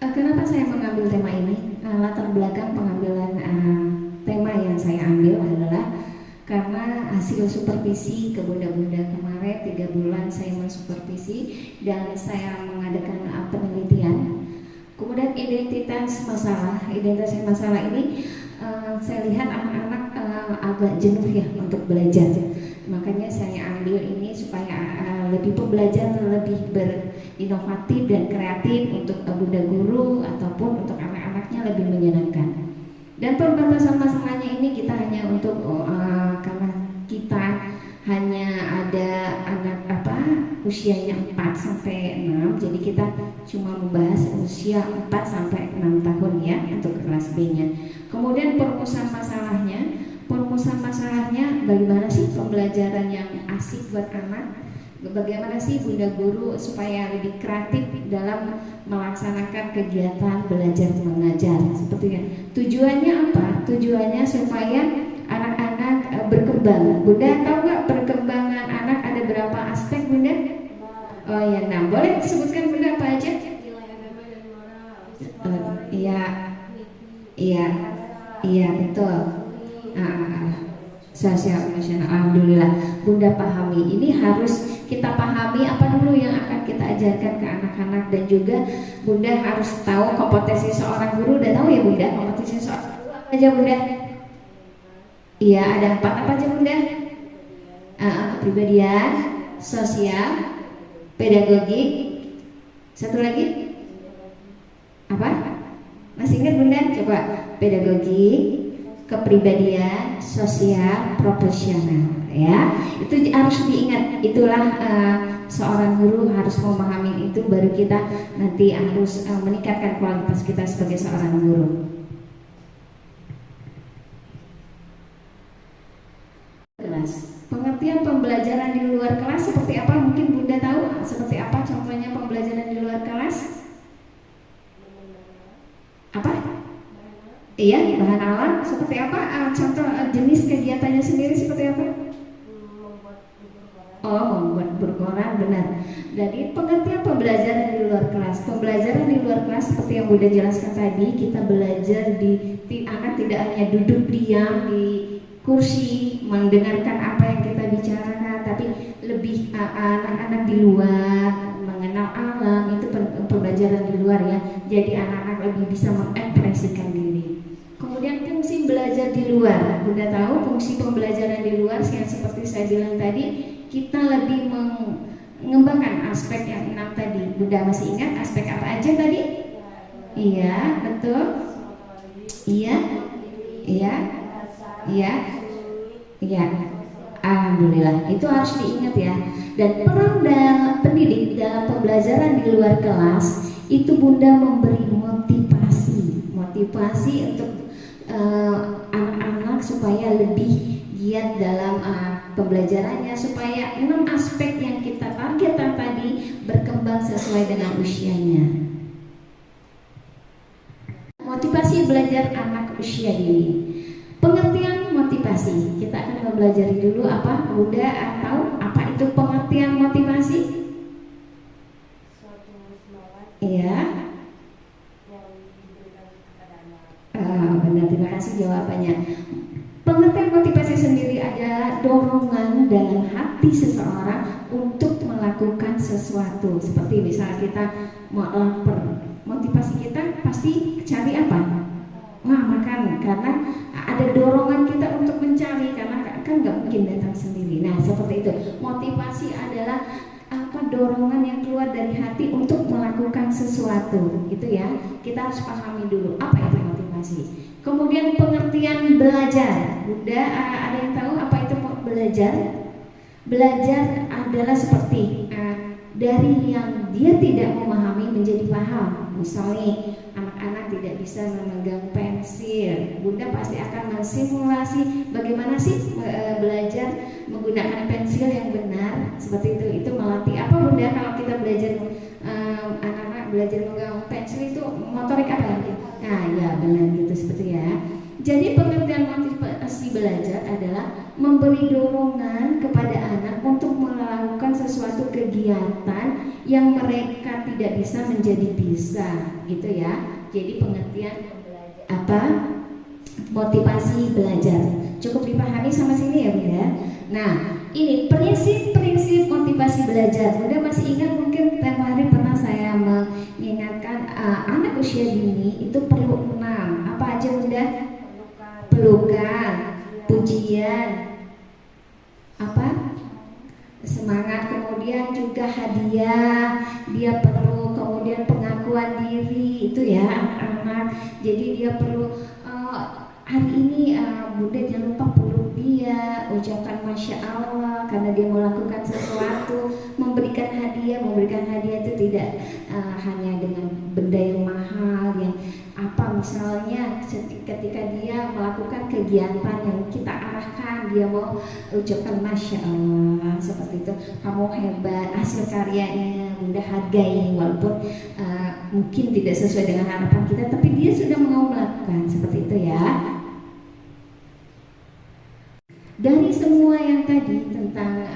Kenapa saya mengambil tema ini? Latar belakang pengambilan tema yang saya ambil adalah karena hasil supervisi ke bunda-bunda kemarin 3 bulan saya mensupervisi dan saya mengadakan penelitian. Kemudian identitas masalah ini saya lihat anak-anak agak jenuh ya untuk belajar. Makanya saya ambil ini supaya lebih pembelajaran lebih berinovatif dan kreatif untuk bunda guru ataupun untuk anak-anaknya lebih menyenangkan. Dan pembatasan masalahnya ini kita hanya untuk karena kita hanya ada anak usianya 4 sampai 6, jadi kita cuma membahas usia 4 sampai 6 tahun ya untuk kelas B-nya. Kemudian perumusan masalahnya bagaimana sih pembelajaran yang asik buat anak? Bagaimana sih bunda guru supaya lebih kreatif dalam melaksanakan kegiatan belajar mengajar sepertinya. Tujuannya apa? Tujuannya supaya anak-anak berkembang. Bunda tahu nggak perkembangan anak ada berapa aspek bunda? Oh ya, nah boleh sebutkan bunda apa aja? Iya betul. Sosial emosional, alhamdulillah bunda pahami. Ini harus kita pahami apa dulu yang akan kita ajarkan ke anak-anak, dan juga bunda harus tahu kompetensi seorang guru. Udah tahu ya bunda kompetensi seorang guru apa aja bunda? Iya ada 4 apa aja bunda? Kepribadian, sosial, pedagogik, satu lagi apa? Masih ingat bunda? Coba pedagogik, kepribadian, sosial, profesional ya. Itu harus diingat. Itulah seorang guru harus memahami itu, baru kita nanti harus meningkatkan kualitas kita sebagai seorang guru. Kelas. Pengertian pembelajaran di luar kelas seperti apa? Mungkin bunda tahu seperti apa contohnya pembelajaran di luar kelas? Apa? Iya, bahan alam seperti apa? Contoh jenis kegiatannya sendiri seperti apa? Membuat berkoran, benar. Jadi pengertian pembelajaran di luar kelas. Pembelajaran di luar kelas seperti yang Bunda jelaskan tadi, kita belajar anak tidak hanya duduk diam di kursi mendengarkan apa yang kita bicarakan, tapi lebih anak-anak di luar mengenal alam. Itu pembelajaran di luar ya. Jadi anak-anak lebih bisa mengekspresikan diri. Kemudian fungsi belajar di luar, Bunda tahu fungsi pembelajaran di luar yang seperti saya bilang tadi, kita lebih mengembangkan aspek yang 6 tadi. Bunda masih ingat aspek apa aja tadi? Iya, betul. Iya. Alhamdulillah, itu harus diingat ya. Dan peran pendidik dalam pembelajaran di luar kelas itu Bunda memberi motivasi untuk anak-anak supaya lebih giat dalam pembelajarannya, supaya 6 aspek yang kita targetkan tadi berkembang sesuai dengan usianya. Motivasi belajar anak usia dini. Pengertian motivasi, kita akan mempelajari dulu apa? Bunda tahu apa itu pengertian motivasi? Iya. Benar, terima kasih jawabannya. Pengertian motivasi sendiri adalah dorongan dalam hati seseorang untuk melakukan sesuatu. Seperti misalnya kita mau lapar, motivasi kita pasti cari apa? Makan, karena ada dorongan kita untuk mencari, karena kan nggak mungkin datang sendiri. Nah seperti itu, motivasi adalah dorongan yang keluar dari hati untuk melakukan sesuatu, gitu ya. Kita harus pahami dulu apa itu motivasi. Kemudian pengertian belajar, Bunda ada yang tahu apa itu belajar? Belajar adalah seperti dari yang dia tidak memahami menjadi paham. Misalnya anak-anak tidak bisa memegang pensil, Bunda pasti akan mensimulasi bagaimana sih belajar menggunakan pensil yang benar. Seperti itu melatih apa Bunda? Kalau kita belajar anak-anak belajar memegang pensil itu motorik apa ya? Nah ya benar gitu seperti ya. Jadi pengertian motivasi belajar adalah memberi dorongan kepada anak untuk melakukan sesuatu kegiatan yang mereka tidak bisa menjadi bisa, gitu ya. Jadi pengertian apa? Motivasi belajar. Cukup dipahami sama sini ya, Bunda. Nah, ini prinsip-prinsip motivasi belajar. Bunda masih ingat mungkin tempo hari pernah saya mengingatkan anak usia dini itu perlu 6. Apa aja, Bunda? Pelukan, pujian, apa? Semangat, kemudian juga hadiah, dia perlu kemudian pengakuan diri, itu ya anak-anak. Jadi dia perlu hari ini Bunda jangan lupa peluk dia, ucapkan Masya Allah karena dia melakukan sesuatu, memberikan hadiah itu tidak hanya dengan benda yang mahal yang apa, misalnya ketika dia melakukan kegiatan yang kita arahkan, dia mau ucapkan Masya Allah seperti itu, kamu hebat, hasil karyanya Bunda hargai walaupun mungkin tidak sesuai dengan harapan kita, tapi dia sudah mau melakukan seperti itu ya. Dari semua yang tadi tentang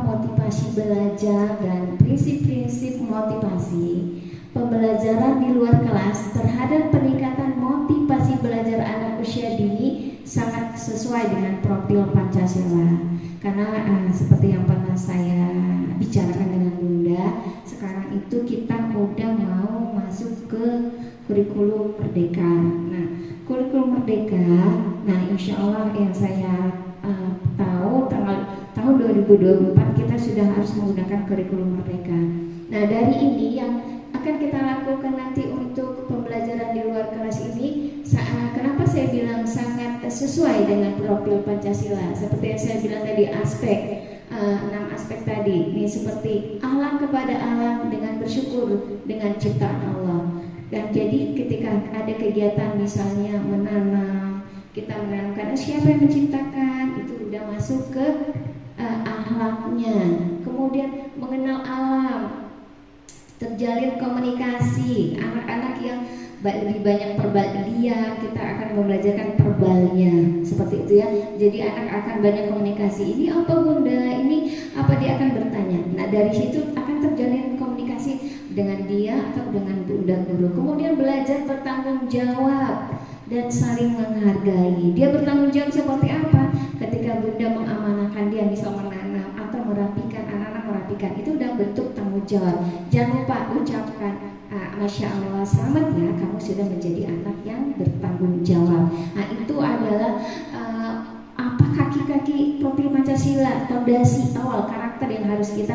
motivasi belajar dan prinsip-prinsip motivasi, pembelajaran di luar kelas terhadap peningkatan motivasi belajar anak usia dini sangat sesuai dengan profil Pancasila. Karena seperti yang pernah saya bicarakan dengan Bunda, sekarang itu kita udah mau masuk ke kurikulum Merdeka. Nah, kurikulum Merdeka, nah insya Allah yang saya tahu tahun 2024 kita sudah harus menggunakan kurikulum Merdeka. Nah, dari ini yang akan kita lakukan nanti untuk pembelajaran di luar kelas ini, kenapa saya bilang sangat sesuai dengan profil Pancasila. Seperti yang saya bilang tadi, 6 aspek tadi, ini seperti alam kepada alam dengan bersyukur dengan ciptaan Allah. Dan jadi ketika ada kegiatan misalnya menanam, kita menanamkan siapa yang menciptakan, itu udah masuk ke akhlaknya. Kemudian mengenal alam, terjalin komunikasi, anak-anak yang lebih banyak perbalia, kita akan membelajarkan perbalnya seperti itu ya. Jadi anak akan banyak komunikasi, ini apa Bunda, ini apa, dia akan bertanya. Nah, dari situ akan terjalin komunikasi dengan dia atau dengan Bunda guru. Kemudian belajar bertanggung jawab dan saling menghargai. Dia bertanggung jawab seperti apa? Ketika Bunda mengamanahkan dia misal menanam atau merapikan, anak-anak merapikan, itu udah bentuk tanggung jawab. Jangan lupa ucapkan Masya Allah, selamat ya, kamu sudah menjadi anak yang bertanggung jawab. Nah, itu adalah kaki-kaki profil Pancasila, fondasi awal karakter yang harus kita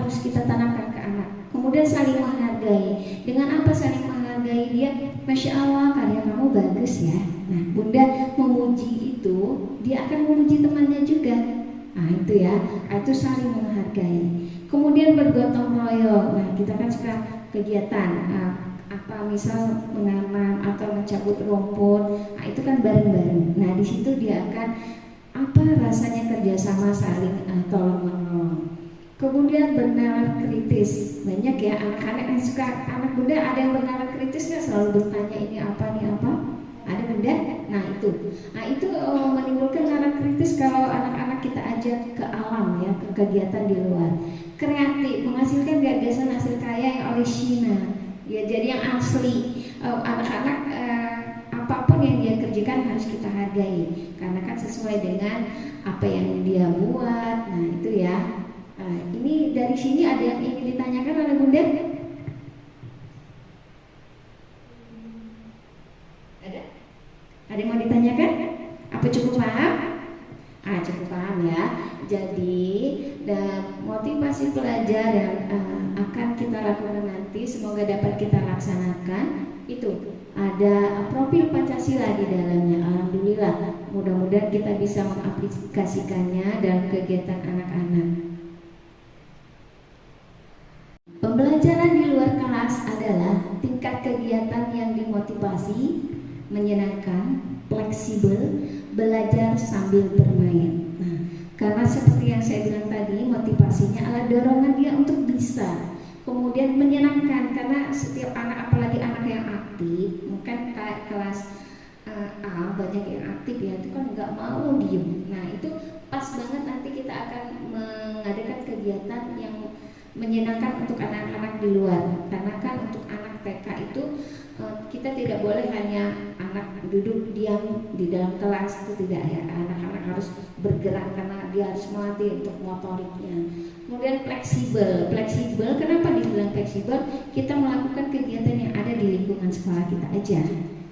harus kita tanamkan ke anak. Kemudian saling menghargai. Dengan apa saling menghargai? Dia, Masya Allah, karya kamu bagus ya. Nah, Bunda memuji itu, dia akan memuji temannya juga. Nah, itu ya, itu saling menghargai. Kemudian bergotong royong. Nah, kita kan suka kegiatan misal menanam atau mencabut rumput. Nah, itu kan bareng-bareng. Nah, di situ dia akan rasanya kerjasama, saling tolong menolong. Kemudian bernalar kritis. Banyak ya anak-anak yang suka, anak Bunda ada yang bernalar kritis nggak, selalu bertanya ini apa nih apa? Ada Bunda? Nah itu menimbulkan nalar kritis kalau anak-anak kita ajak ke alam ya, ke kegiatan di luar. Kreatif, menghasilkan gagasan hasil karya yang orisinal ya, jadi yang asli. Anak-anak apapun yang dia kerjakan harus kita hargai karena kan sesuai dengan apa yang dia buat. Nah itu ya. Ini dari sini ada yang ingin ditanyakan oleh Bunda? Ada yang mau ditanyakan? Apa cukup paham? Cukup paham ya. Jadi motivasi pelajar yang akan kita lakukan nanti semoga dapat kita laksanakan. Itu ada profil Pancasila di dalamnya. Alhamdulillah, mudah-mudahan kita bisa mengaplikasikannya dalam kegiatan anak-anak. Pembelajaran di luar kelas adalah tingkat kegiatan yang dimotivasi, menyenangkan, fleksibel, belajar sambil bermain. Nah, karena seperti yang saya bilang tadi, motivasinya adalah dorongan dia untuk bisa, kemudian menyenangkan karena setiap anak, apalagi anak yang aktif, mungkin kayak kelas A banyak yang aktif ya, itu kan nggak mau diem. Nah itu pas banget nanti kita akan mengadakan kegiatan yang menyenangkan untuk anak-anak di luar. Karena kan untuk anak TK itu kita tidak boleh hanya anak duduk diam di dalam kelas, itu tidak ya. Anak-anak harus bergerak karena dia harus melatih untuk motoriknya. Kemudian fleksibel. Kenapa dibilang fleksibel? Kita melakukan kegiatan yang ada di lingkungan sekolah kita aja.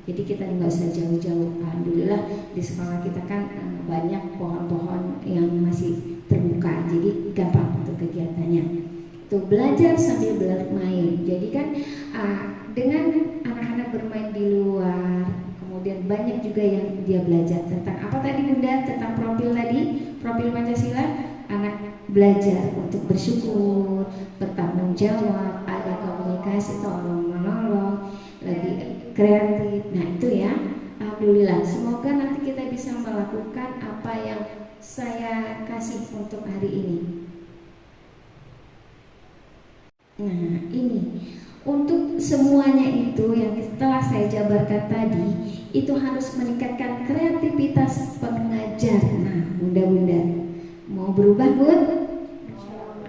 Jadi kita nggak usah jauh-jauh. Alhamdulillah di sekolah kita kan banyak pohon-pohon yang masih terbuka, jadi gampang untuk kegiatannya. Tuh, belajar sambil bermain. Jadi kan dengan anak-anak bermain di luar, kemudian banyak juga yang dia belajar tentang apa tadi Bunda, tentang profil tadi, profil Pancasila. Anak belajar untuk bersyukur, bertanggung jawab, ada komunikasi, tolong menolong, lebih kreatif. Nah itu ya, alhamdulillah. Semoga nanti kita bisa melakukan apa yang saya kasih untuk hari ini. Nah ini untuk semuanya itu yang setelah saya jabarkan tadi, itu harus meningkatkan kreativitas pengajar. Nah bunda-bunda mau berubah Bun?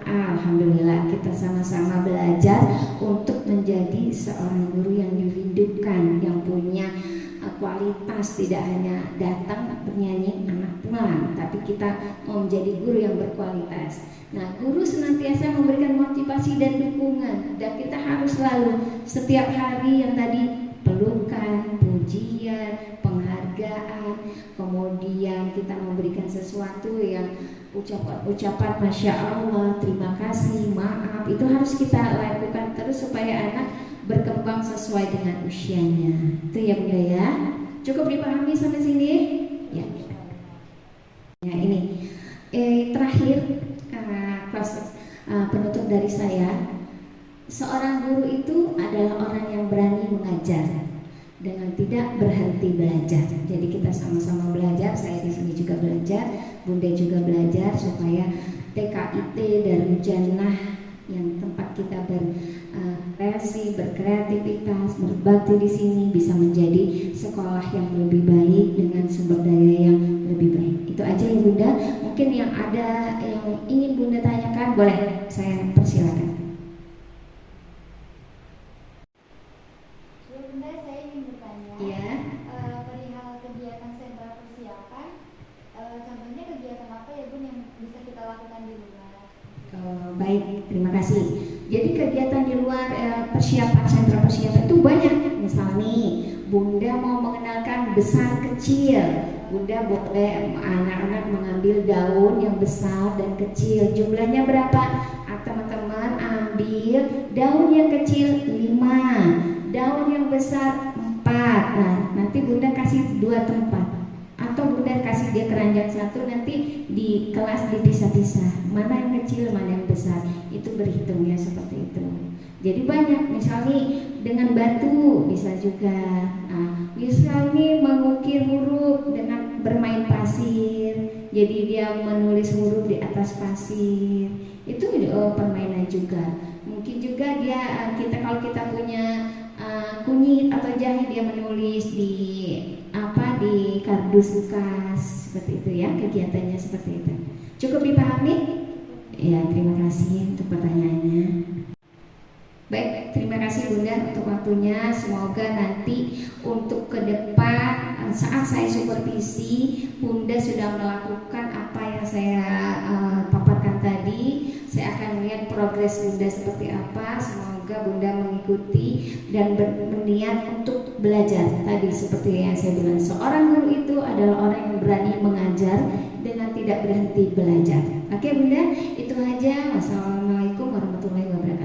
Alhamdulillah kita sama-sama belajar untuk menjadi seorang guru yang dirindukan, yang punya kualitas, tidak hanya datang bernyanyi anak pulang, tapi kita mau menjadi guru yang berkualitas. Nah guru senantiasa memberikan motivasi dan dukungan, dan kita harus selalu setiap hari yang tadi pelukan, pujian, penghargaan, kemudian kita memberikan sesuatu yang ucapan Masya Allah, terima kasih, maaf, itu harus kita lakukan terus supaya anak berkembang sesuai dengan usianya. Itu ya Bunda ya. Cukup dipahami sampai sini? Ya. Ya ini terakhir penutup dari saya. Seorang guru itu adalah orang yang berani mengajar dengan tidak berhenti belajar. Jadi kita sama-sama belajar. Saya di sini juga belajar, Bunda juga belajar supaya TKIT Darul Jannah yang tempat kita berkreasi, berkreativitas, berbakti di sini bisa menjadi sekolah yang lebih baik dengan sumber daya yang lebih baik. Itu aja ya Bunda. Mungkin yang ada yang ingin Bunda tanyakan, boleh saya persilakan. Bunda, saya ingin bertanya. Iya. Perihal kegiatan sentra persiapan, contohnya kegiatan apa ya Bun yang bisa kita lakukan di luar? Baik, terima kasih. Jadi kegiatan di luar persiapan sentra persiapan itu banyak. Misal nih, Bunda mau mengenalkan besar kecil, Bunda boleh anak-anak mengambil daun yang besar dan kecil. Jumlahnya berapa? Teman-teman ambil daun yang kecil 5, daun yang besar 4. Nah, nanti Bunda kasih 2 tempat. Atau Bunda kasih dia keranjang 1, nanti di kelas dipisah-pisah, mana yang kecil, mana yang besar. Itu berhitungnya seperti itu. Jadi banyak, misalnya dengan batu bisa juga. Nah, misalnya mengukir huruf dengan bermain pasir. Jadi dia menulis huruf di atas pasir. Itu permainan juga. Mungkin juga dia kalau kita punya kunyit atau jahe, dia menulis di kardus bekas, seperti itu ya, kegiatannya seperti itu. Cukup dipahami? Ya, terima kasih untuk pertanyaannya. Baik, terima kasih Bunda untuk waktunya. Semoga nanti untuk ke depan saat saya supervisi, Bunda sudah melakukan apa yang saya paparkan tadi. Saya akan melihat progres Bunda seperti apa. Semoga Bunda mengikuti dan berniat untuk belajar. Tadi seperti yang saya bilang, seorang guru itu adalah orang yang berani mengajar dengan tidak berhenti belajar. Oke Bunda, itu aja. Wassalamualaikum warahmatullahi wabarakatuh.